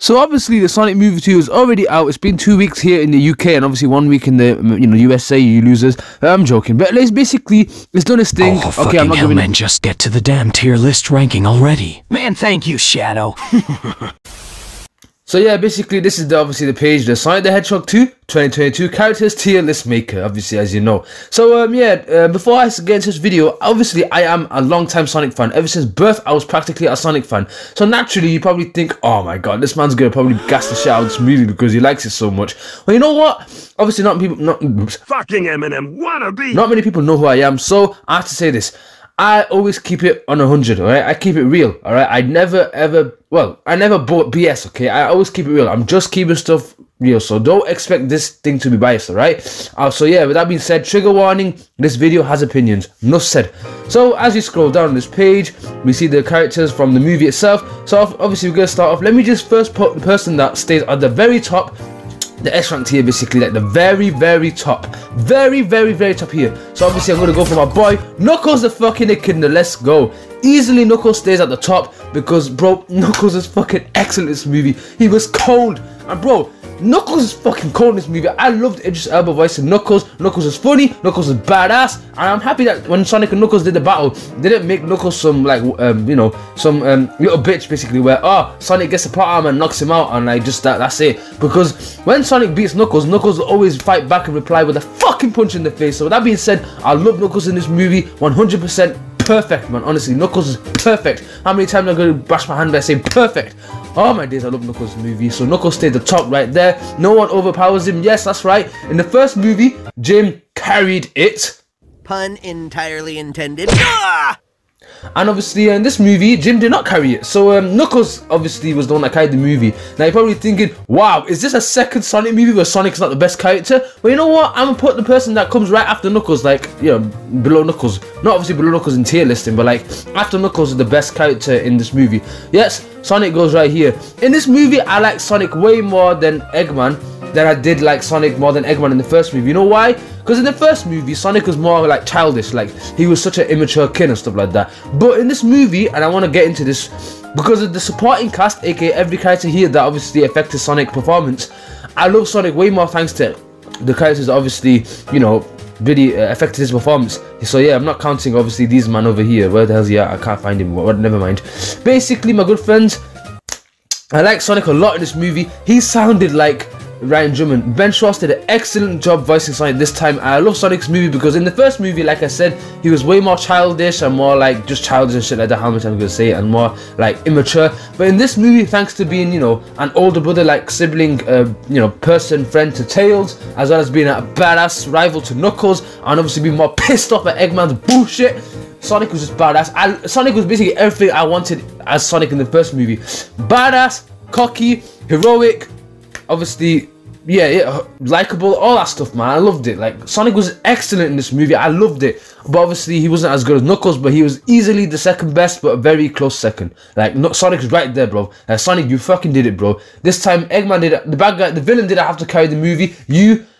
So obviously the Sonic movie 2 is already out. It's been 2 weeks here in the UK and obviously 1 week in the USA, you losers. I'm joking, but it's done its thing. Oh, okay, I'm not giving it. Just get to the damn tier list ranking already. Man, thank you, Shadow. So yeah, basically this is obviously the page, the Sonic the Hedgehog 2 2022 characters tier list maker, obviously, as you know. So before I get into this video, obviously I am a long-time Sonic fan. Ever since birth, I was practically a Sonic fan. So naturally, you probably think, oh my god, this man's gonna probably gas the shit out of this movie because he likes it so much. Well, you know what? Obviously Fucking Eminem wannabe. Not many people know who I am, so I have to say this. I always keep it on 100, alright? I keep it real, alright? I never bought BS, okay? I always keep it real. I'm just keeping stuff real, so don't expect this thing to be biased, alright? So yeah, with that being said, trigger warning, this video has opinions. Enough said. So as you scroll down this page, we see the characters from the movie itself. So obviously we're going to start off. Let me just first put the person that stays at the very top, the S rank tier, basically, like the very top, very top here. So obviously I'm gonna go for my boy Knuckles the fucking Echidna. Let's go. Easily Knuckles stays at the top because, bro, Knuckles is fucking excellent in this movie. He was cold, and bro, Knuckles is fucking cold in this movie. I loved Idris Elba voicing Knuckles. Knuckles is funny. Knuckles is badass. And I'm happy that when Sonic and Knuckles did the battle, they didn't make Knuckles some like little bitch basically, where Sonic gets the plot armor and knocks him out and like just that's it. Because when Sonic beats Knuckles, Knuckles will always fight back and reply with a fucking punch in the face. So with that being said, I love Knuckles in this movie. 100% perfect, man. Honestly, Knuckles is perfect. How many times am I going to bash my hand by saying perfect? Oh my days, I love Knuckles movie. So Knuckles stayed the top right there. No one overpowers him. Yes, that's right. In the first movie, Jim carried it. Pun entirely intended. And obviously in this movie, Jim did not carry it. So Knuckles obviously was the one that carried the movie. Now you're probably thinking, wow, is this a second Sonic movie where Sonic's not the best character? Well, you know what? I'm gonna put the person that comes right after Knuckles, like, below Knuckles. Not obviously below Knuckles in tier listing, but like after Knuckles is the best character in this movie. Yes, Sonic goes right here. In this movie, I like Sonic way more than Eggman. Then I did like Sonic more than Eggman in the first movie. You know why? Because in the first movie, Sonic was more like childish, like he was such an immature kid and stuff like that. But in this movie, and I want to get into this, because of the supporting cast, aka every character here that obviously affected Sonic's performance, I love Sonic way more thanks to the characters that obviously, really affected his performance. So yeah, I'm not counting obviously these man over here. Where the hell's he at? I can't find him. Well, never mind. Basically, my good friends, I like Sonic a lot in this movie. He sounded like Ryan Drummond. Ben Schwartz did an excellent job voicing Sonic this time. I love Sonic's movie because in the first movie, like I said, he was way more childish and more like just childish and shit like that, how much I'm gonna say it, and more like immature. But in this movie, thanks to being, an older brother, like sibling, person, friend to Tails, as well as being a badass rival to Knuckles, and obviously being more pissed off at Eggman's bullshit, Sonic was just badass. Sonic was basically everything I wanted as Sonic in the first movie. Badass, cocky, heroic, obviously, likable, all that stuff, man. I loved it. Like, Sonic was excellent in this movie. I loved it. But obviously, he wasn't as good as Knuckles, but he was easily the second best, but a very close second. Like, Sonic's right there, bro. Sonic, you fucking did it, bro. This time, Eggman did it. The bad guy, the villain didn't have to carry the movie.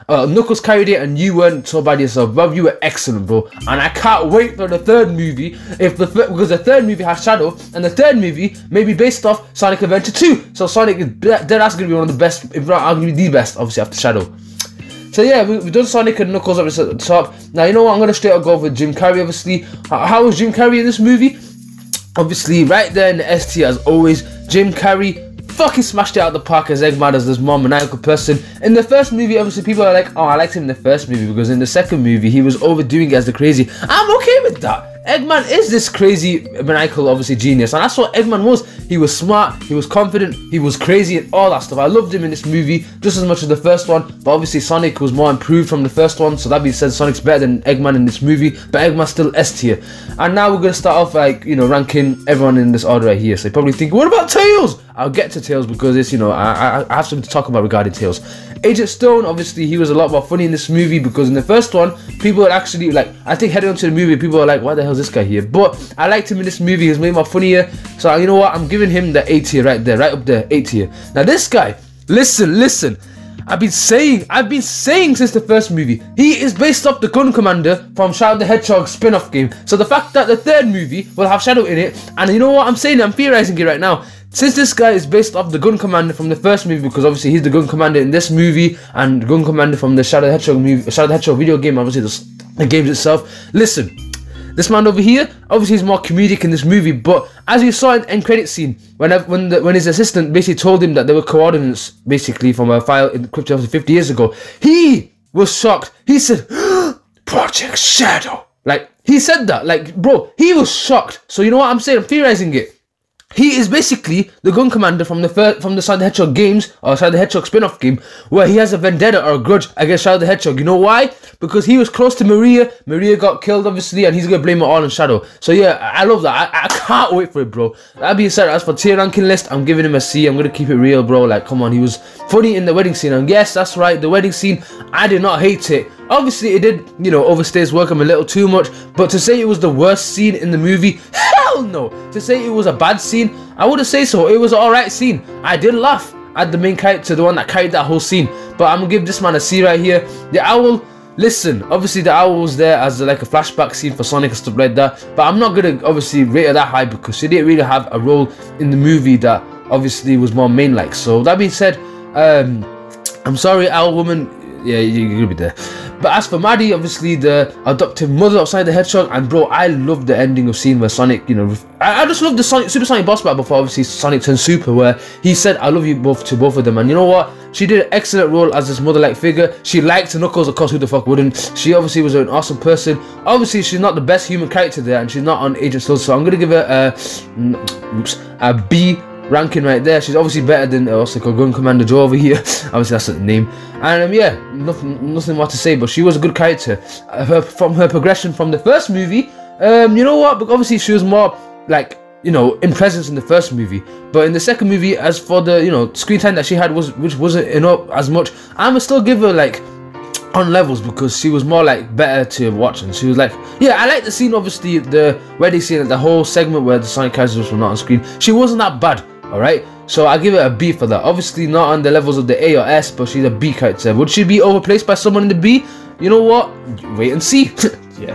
Knuckles carried it, and you weren't so bad yourself, bro. You were excellent, bro. And I can't wait for the third movie, because the third movie has Shadow, and the third movie may be based off Sonic Adventure 2. So Sonic is that's gonna be one of the best, if not arguably the best, obviously after Shadow. So yeah, we've done Sonic and Knuckles obviously at the top. Now you know what? I'm gonna straight up go with Jim Carrey. Obviously, how was Jim Carrey in this movie? Obviously, right there in the S tier as always. Jim Carrey fucking smashed it out of the park as Eggman, as this more maniacal person. In the first movie, obviously people are like, oh, I liked him in the first movie because in the second movie he was overdoing it as the crazy. I'm okay with that. Eggman is this crazy, maniacal, obviously genius, and that's what Eggman was. He was smart, he was confident, he was crazy, and all that stuff. I loved him in this movie just as much as the first one, but obviously Sonic was more improved from the first one, so that being said, Sonic's better than Eggman in this movie, but Eggman's still S tier. And now we're going to start off, like, ranking everyone in this order right here. So you're probably thinking, what about Tails? I'll get to Tails because it's, I have something to talk about regarding Tails. Agent Stone, obviously, he was a lot more funny in this movie because in the first one, people would actually, like, I think heading onto the movie, people were like, why the hell is this guy here? But I liked him in this movie. He was way more funnier. So you know what? I'm giving him the A tier right there, right up there, A tier. Now this guy, listen. I've been saying since the first movie, he is based off the Gun Commander from Shadow the Hedgehog spin-off game. So the fact that the third movie will have Shadow in it, and you know what I'm saying? I'm theorizing it right now. since this guy is based off the gun commander from the first movie, because obviously he's the gun commander in this movie and the gun commander from the Shadow the Hedgehog movie, Shadow the Hedgehog video game, obviously the games itself. Listen, this man over here, obviously he's more comedic in this movie, but as you saw in the end credit scene, when his assistant basically told him that there were coordinates basically from a file encrypted 50 years ago, he was shocked. He said, Project Shadow. Like, he said that, like, bro, he was shocked. So you know what I'm saying? I'm theorizing it. He is basically the gun commander from the Shadow the Hedgehog games, or Shadow the Hedgehog spin-off game, where he has a vendetta or a grudge against Shadow the Hedgehog. You know why? Because he was close to Maria. Maria got killed, obviously, and he's gonna blame it all on Shadow. So yeah, I love that. I can't wait for it, bro. That being said, as for tier ranking list, I'm giving him a C. I'm gonna keep it real, bro. Like, come on, he was funny in the wedding scene, and yes, that's right, the wedding scene, I did not hate it. Obviously, it did, you know, overstay his welcome a little too much, but to say it was the worst scene in the movie, hell no. To say it was a bad scene, I wouldn't say so. It was an alright scene. I did laugh at the main character, the one that carried that whole scene, but I'm gonna give this man a C right here. The owl, listen, obviously the owl was there as like a flashback scene for Sonic and stuff like that, but I'm not gonna obviously rate her that high because she didn't really have a role in the movie that obviously was more main-like. So that being said, I'm sorry, owl woman, yeah, you're gonna be there. But as for Maddie, obviously the adoptive mother of Sonic the Hedgehog, and bro, I love the ending of scene where Sonic, you know, I just love the Super Sonic boss battle before obviously Sonic turned Super, where he said I love you both to both of them, and you know what? She did an excellent role as this mother-like figure. She liked Knuckles, of course, who the fuck wouldn't? She obviously was an awesome person. Obviously, she's not the best human character there, and she's not on Agent Still, so I'm gonna give her a B ranking right there. She's obviously better than what's it called, Gun Commander Joe over here. Obviously that's the name, and yeah, nothing more to say, but she was a good character. From her progression from the first movie, you know what, but obviously she was more like, you know, in presence in the first movie, but in the second movie, as for the, you know, screen time that she had, which wasn't enough as much, I'ma still give her like on levels, because she was more like better to watch, and she was like, yeah, I like the scene, obviously the wedding scene, the whole segment where the Sonic characters were not on screen. She wasn't that bad. Alright, so I give it a B for that. Obviously not on the levels of the A or S, but she's a B character. Would she be overplaced by someone in the B? You know what? Wait and see. Yeah.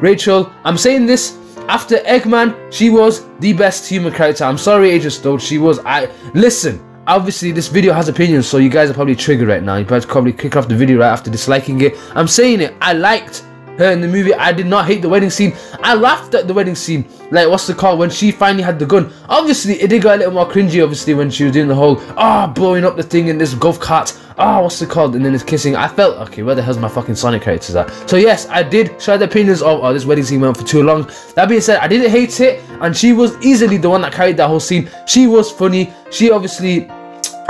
Rachel, I'm saying this after Eggman, she was the best human character. I'm sorry, Agent Stone, she was. Listen, obviously this video has opinions, so you guys are probably triggered right now. You guys probably kick off the video right after disliking it. I'm saying it, I liked her in the movie. I did not hate the wedding scene. I laughed at the wedding scene, like what's the call, when she finally had the gun. Obviously it did get a little more cringy, obviously, when she was doing the whole blowing up the thing in this golf cart, what's it called, and then it's kissing. I felt, okay, where the hell's my fucking Sonic characters at? So yes, I did share the opinions of this wedding scene went on for too long. That being said, I didn't hate it, and she was easily the one that carried that whole scene. She was funny. She obviously,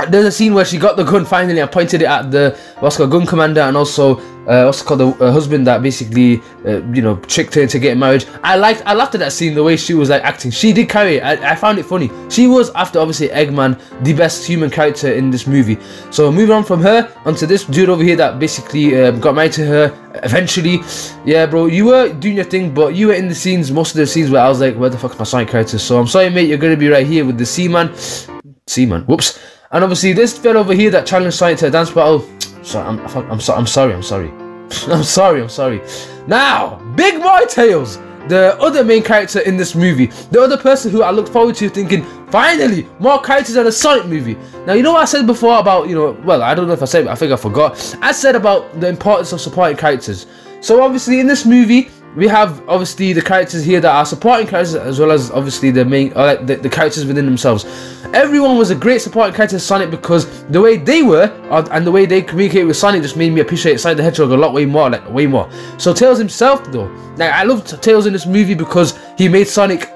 there's a scene where she got the gun finally and pointed it at the what's called gun commander, and also what's called the husband that basically you know, tricked her into getting married. I laughed at that scene, the way she was like acting. She did carry it. I found it funny. She was, after obviously Eggman, the best human character in this movie. So moving on from her onto this dude over here that basically got married to her eventually. Yeah, bro, you were doing your thing, but you were in the scenes, most of the scenes where I was like, where the fuck is my Sonic character? So I'm sorry, mate, you're gonna be right here with the Seaman. Whoops. And obviously this fella over here that challenged Sonic to a dance battle. Sorry, I'm sorry. I'm sorry. Now, Big Boy Tails, the other main character in this movie, the other person who I look forward to thinking, finally, more characters in a Sonic movie. Now, you know what I said before about, you know, well, I don't know if I said it, I think I forgot. I said about the importance of supporting characters. So obviously in this movie, we have obviously the characters here that are supporting characters, as well as obviously the main, like the characters within themselves. Everyone was a great supporting character to Sonic, because the way they were and the way they communicate with Sonic just made me appreciate Sonic the Hedgehog a lot way more. So Tails himself though, like I loved Tails in this movie because he made Sonic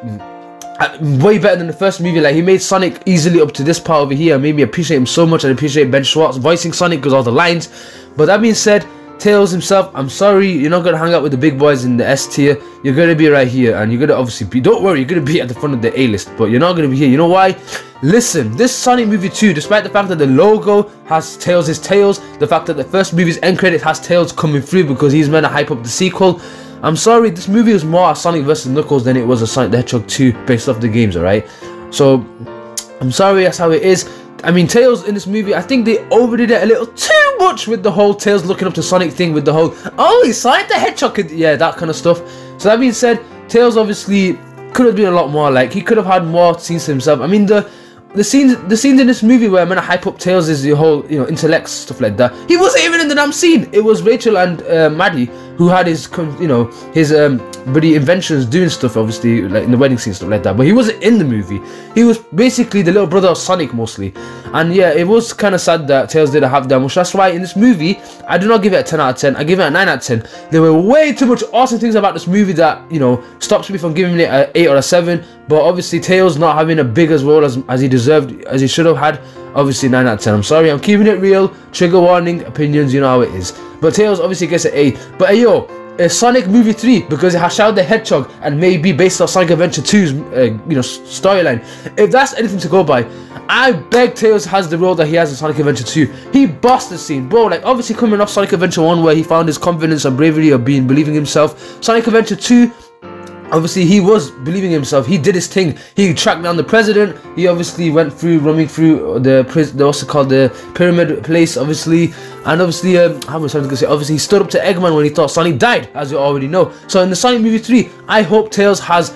way better than the first movie. Like he made Sonic easily up to this part over here and made me appreciate him so much. I appreciate Ben Schwartz voicing Sonic because all the lines. But that being said, Tails himself, I'm sorry, you're not going to hang out with the big boys in the S tier. You're going to be right here, and you're going to obviously be, don't worry, you're going to be at the front of the A list, but you're not going to be here. You know why? Listen, this Sonic movie 2, despite the fact that the logo has Tails' tails, the fact that the first movie's end credit has Tails coming through because he's meant to hype up the sequel, I'm sorry, this movie was more a Sonic vs Knuckles than it was a Sonic the Hedgehog 2 based off the games, alright? So, I'm sorry, that's how it is. I mean, Tails in this movie, I think they overdid it a little too much with the whole Tails looking up to Sonic thing, with the whole, oh, he's Sonic the Hedgehog, yeah, that kind of stuff. So that being said, Tails obviously could have been a lot more, like, he could have had more scenes to himself. I mean, the scenes in this movie where I'm gonna hype up Tails is the whole, you know, intellect stuff like that. He wasn't even in the damn scene. It was Rachel and Maddie who had his, you know, his bloody inventions doing stuff, obviously, like in the wedding scene, stuff like that. But he wasn't in the movie. He was basically the little brother of Sonic mostly. And yeah, it was kind of sad that Tails didn't have that much. That's why in this movie, I do not give it a 10 out of 10. I give it a 9 out of 10. There were way too much awesome things about this movie that, you know, stops me from giving it an 8 or a 7. But obviously, Tails not having a big as role as he deserved, as he should have had. Obviously, 9 out of 10. I'm sorry, I'm keeping it real. Trigger warning, opinions, you know how it is. But Tails obviously gets an 8. But hey, yo, Sonic Movie 3, because it has Shadow the Hedgehog and maybe based on Sonic Adventure 2's, you know, storyline. If that's anything to go by, I beg Tails has the role that he has in Sonic Adventure 2. He bossed the scene, bro. Like, obviously coming off Sonic Adventure 1 where he found his confidence and bravery of believing himself. Sonic Adventure 2, obviously he was believing himself. He did his thing. He tracked down the president. He obviously went through, roaming through the what's it called, the pyramid place, obviously. And obviously, how was I going to say? Obviously, he stood up to Eggman when he thought Sonic died, as you already know. So in the Sonic Movie 3, I hope Tails has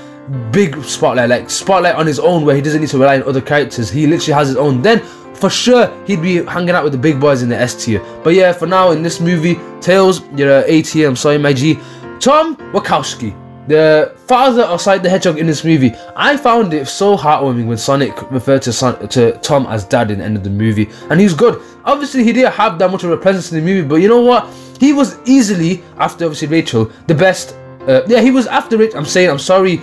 big spotlight, like spotlight on his own, where he doesn't need to rely on other characters. He literally has his own. Then for sure he'd be hanging out with the big boys in the S tier. But yeah, for now in this movie, Tails, you're a A tier. I'm sorry, my G. Tom Wachowski, the father of Sonic the Hedgehog in this movie, I found it so heartwarming when Sonic referred to Tom as dad in the end of the movie, and he's good. Obviously, he didn't have that much of a presence in the movie, but you know what? He was easily, after obviously Rachel, the best. Yeah, he was after Rachel. I'm sorry,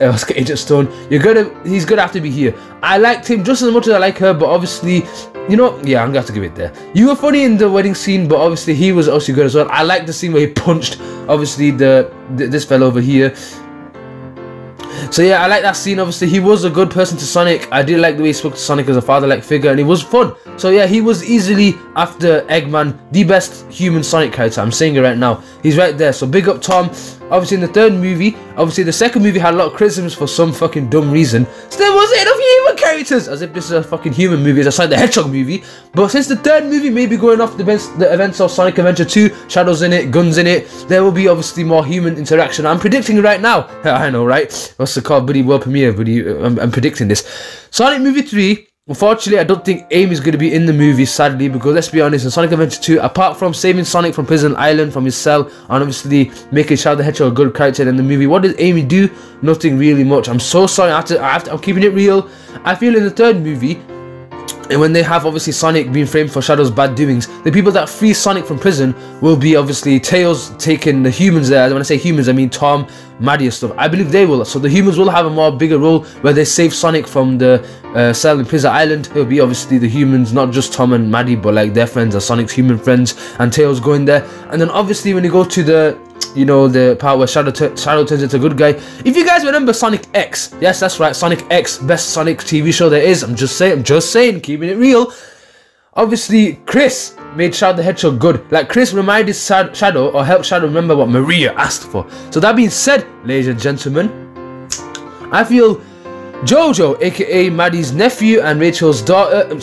Oscar Agent Stone. He's gonna have to be here. I liked him just as much as I like her, but obviously, you know, yeah, I'm gonna have to give it there. You were funny in the wedding scene, but obviously he was also good as well. I like the scene where he punched, obviously, this fella over here. So yeah, I like that scene. Obviously, he was a good person to Sonic. I did like the way he spoke to Sonic as a father-like figure, and it was fun. So yeah, he was easily, after Eggman, the best human Sonic character. I'm saying it right now. He's right there. So big up Tom. Obviously, in the third movie, obviously the second movie had a lot of criticisms for some fucking dumb reason. So there wasn't enough human characters, as if this is a fucking human movie. It's a Sonic the Hedgehog movie. But since the third movie may be going off the events of Sonic Adventure 2, Shadows in it, guns in it, there will be obviously more human interaction. I'm predicting it right now. I know, right? What's it called, buddy? World premiere, buddy. I'm predicting this. Sonic Movie 3. Unfortunately, I don't think Amy is going to be in the movie, sadly, because let's be honest, in Sonic Adventure 2, apart from saving Sonic from Prison Island, from his cell, and obviously making Shadow the Hedgehog a good character in the movie, what does Amy do? Nothing really much. I'm so sorry, I'm keeping it real. I feel in the third movie, and when they have obviously Sonic being framed for Shadow's bad doings, the people that free Sonic from prison will be obviously Tails taking the humans there. When I say humans, I mean Tom, Maddie and stuff. I believe they will. So the humans will have a more bigger role where they save Sonic from the cell in Prison Island. It'll be obviously the humans, not just Tom and Maddie, but like their friends, or Sonic's human friends, and Tails going there. And then obviously when you go to the, you know, the part where Shadow turns into a good guy. If you guys remember Sonic X, yes, that's right, Sonic X, best Sonic TV show there is. I'm just saying, keeping it real. Obviously, Chris made Shadow the Hedgehog good. Like, Chris reminded Shadow, or helped Shadow remember what Maria asked for. So that being said, ladies and gentlemen, I feel Jojo, aka Maddie's nephew and Rachel's daughter,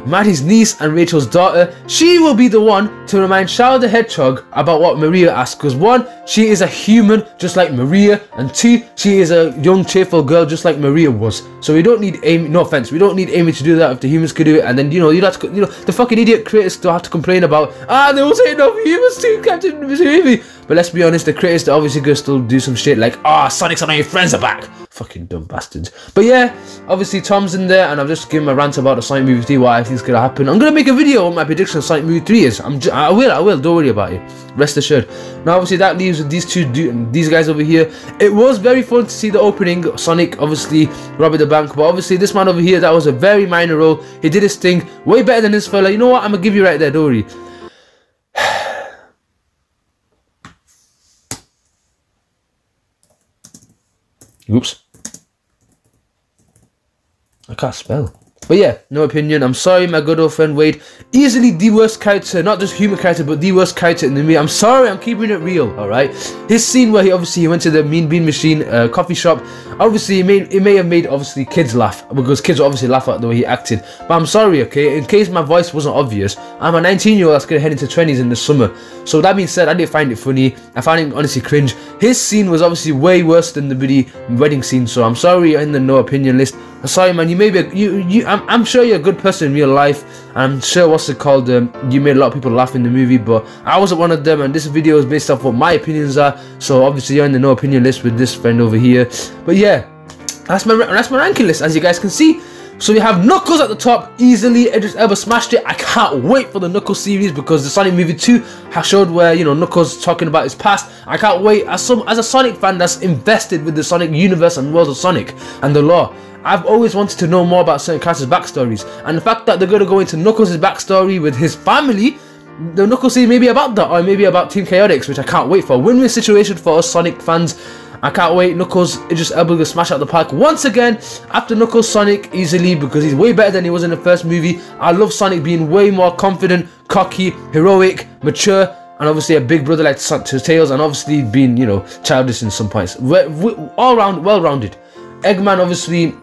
Maddie's niece and Rachel's daughter, she will be the one to remind Shadow the Hedgehog about what Maria asked. Because 1, she is a human just like Maria, and 2, she is a young cheerful girl just like Maria was. So we don't need Amy, no offense, we don't need Amy to do that if the humans could do it. And then, you know, you'd have to, you know, the fucking idiot critics still have to complain about, there wasn't enough humans to captain this movie. But let's be honest, the critics are obviously gonna still do some shit like, Sonic's and all your friends are back. Fucking dumb bastards. But yeah, obviously Tom's in there, and I've just given my rant about the Sonic Movie 3, what I think is gonna happen. I'm gonna make a video on my prediction of Sonic Movie 3 is. I will, don't worry about it. Rest assured. Now obviously that leaves with these guys over here. It was very fun to see the opening. Sonic obviously robbing the bank, but obviously this man over here, that was a very minor role. He did his thing way better than this fella. You know what? I'm gonna give you right there, don't worry. Oops. I can't spell. But yeah, no opinion. I'm sorry, my good old friend Wade. Easily the worst character, not just human character, but the worst character in the movie. I'm sorry, I'm keeping it real, alright? His scene where he went to the Mean Bean Machine coffee shop, obviously it may have made obviously kids laugh, because kids obviously laugh at the way he acted. But I'm sorry, okay, in case my voice wasn't obvious, I'm a 19-year-old that's gonna head into 20s in the summer. So that being said, I didn't find it funny. I found it honestly cringe. His scene was obviously way worse than the wedding scene, so I'm sorry you're in the no opinion list. I'm sorry, man. You may be I'm sure you're a good person in real life. I'm sure what's it called, you made a lot of people laugh in the movie, but I wasn't one of them, and this video is based off what my opinions are. So obviously you're in the no opinion list with this friend over here. But yeah, that's my ranking list, as you guys can see. So we have Knuckles at the top, easily. Idris Elba smashed it. I can't wait for the Knuckles series, because the Sonic movie 2 has showed where, you know, Knuckles talking about his past. I can't wait. As a Sonic fan that's invested with the Sonic universe and world of Sonic and the lore, I've always wanted to know more about certain characters' backstories, and the fact that they're going to go into Knuckles' backstory with his family, the Knuckles series may be about that, or maybe about Team Chaotix, which I can't wait for. Win-win situation for us Sonic fans. I can't wait. Knuckles, Idris Elba will smash out the park once again after Knuckles Sonic easily, because he's way better than he was in the first movie. I love Sonic being way more confident, cocky, heroic, mature, and obviously a big brother like to Tails, and obviously being, you know, childish in some points. All round, well-rounded. Eggman obviously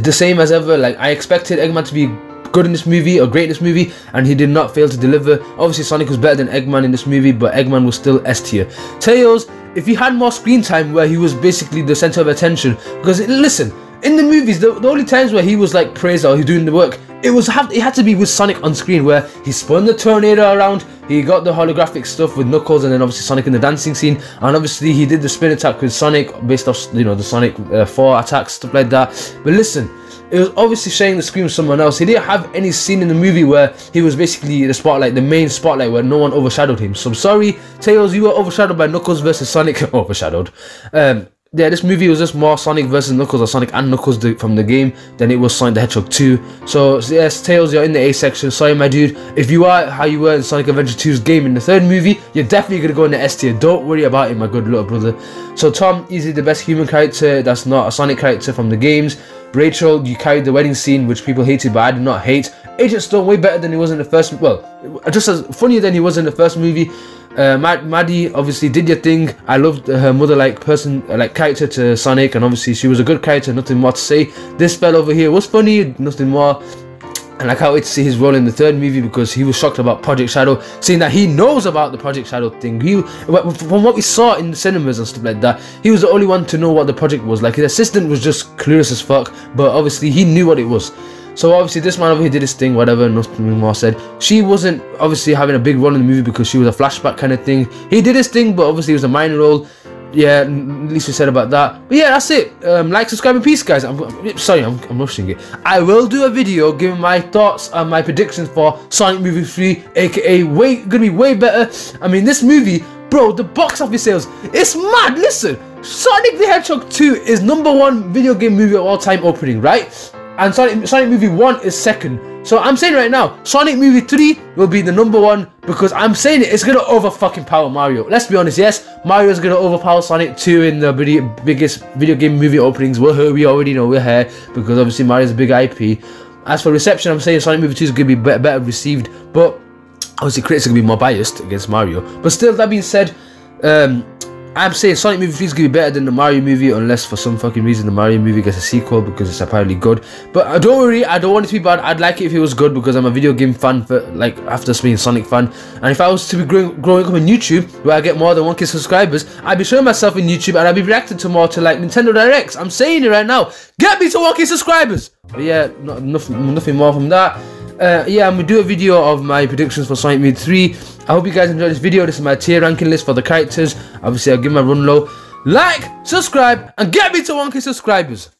the same as ever. Like, I expected Eggman to be good in this movie, or great in this movie, and he did not fail to deliver. Obviously Sonic was better than Eggman in this movie, but Eggman was still S tier. Tails, if he had more screen time where he was basically the center of attention, because listen, in the movies, the only times where he was like praised or he doing the work, it had to be with Sonic on screen, where he spun the tornado around, he got the holographic stuff with Knuckles, and then obviously Sonic in the dancing scene, and obviously he did the spin attack with Sonic based off, you know, the Sonic 4 attacks, stuff like that. But listen, it was obviously sharing the screen with someone else. He didn't have any scene in the movie where he was basically the spotlight, the main spotlight, where no one overshadowed him. So I'm sorry, Tails, you were overshadowed by Knuckles versus Sonic. Overshadowed. Yeah, this movie was just more Sonic versus Knuckles, or Sonic and Knuckles from the game, than it was Sonic the Hedgehog 2. So yes, Tails, you're in the A section. Sorry, my dude. If you are how you were in Sonic Adventure 2's game in the third movie, you're definitely going to go in the S tier. Don't worry about it, my good little brother. So Tom, easily the best human character that's not a Sonic character from the games. Rachel, you carried the wedding scene, which people hated, but I did not hate. Agent Stone, way better than he was in the first, well, just as funnier than he was in the first movie. Maddie, obviously did your thing. I loved her mother-like person, like character to Sonic, and obviously she was a good character, nothing more to say. This fella over here was funny, nothing more. And I can't wait to see his role in the third movie, because he was shocked about Project Shadow, seeing that he knows about the Project Shadow thing. From what we saw in the cinemas and stuff like that, he was the only one to know what the project was. Like, his assistant was just clueless as fuck, but obviously he knew what it was. So obviously this man over here did his thing, whatever, nothing more said. She wasn't obviously having a big role in the movie because she was a flashback kind of thing. He did his thing, but obviously it was a minor role. Yeah, at least we said about that. But yeah, that's it. Like, subscribe, and peace, guys. I'm rushing it. I will do a video giving my thoughts and my predictions for Sonic Movie 3, aka gonna be way better. I mean, this movie, bro, the box office sales, it's mad. Listen, Sonic the Hedgehog 2 is #1 video game movie of all time opening, right? And Sonic Movie 1 is second. So I'm saying right now, Sonic Movie 3 will be the #1, because I'm saying it's gonna over fucking power Mario. Let's be honest, yes, Mario's gonna overpower Sonic 2 in the biggest video game movie openings. We already know we're here, because obviously Mario's a big IP. As for reception, I'm saying Sonic Movie 2 is gonna be better received, but obviously critics are gonna be more biased against Mario. But still, that being said, I'm saying Sonic Movie 3 is going to be better than the Mario movie, unless for some fucking reason the Mario movie gets a sequel, because it's apparently good. But don't worry, I don't want it to be bad. I'd like it if it was good, because I'm a video game fan, like, after being a Sonic fan. And if I was to be growing up on YouTube, where I get more than 1K subscribers, I'd be showing myself in YouTube, and I'd be reacting to more to, like, Nintendo Directs. I'm saying it right now. Get me to 1K subscribers! But yeah, nothing more from that. Yeah, I'm going to do a video of my predictions for Sonic Movie 3. I hope you guys enjoyed this video. This is my tier ranking list for the characters. Obviously, I'll give my run low. Like, subscribe, and get me to 1K subscribers.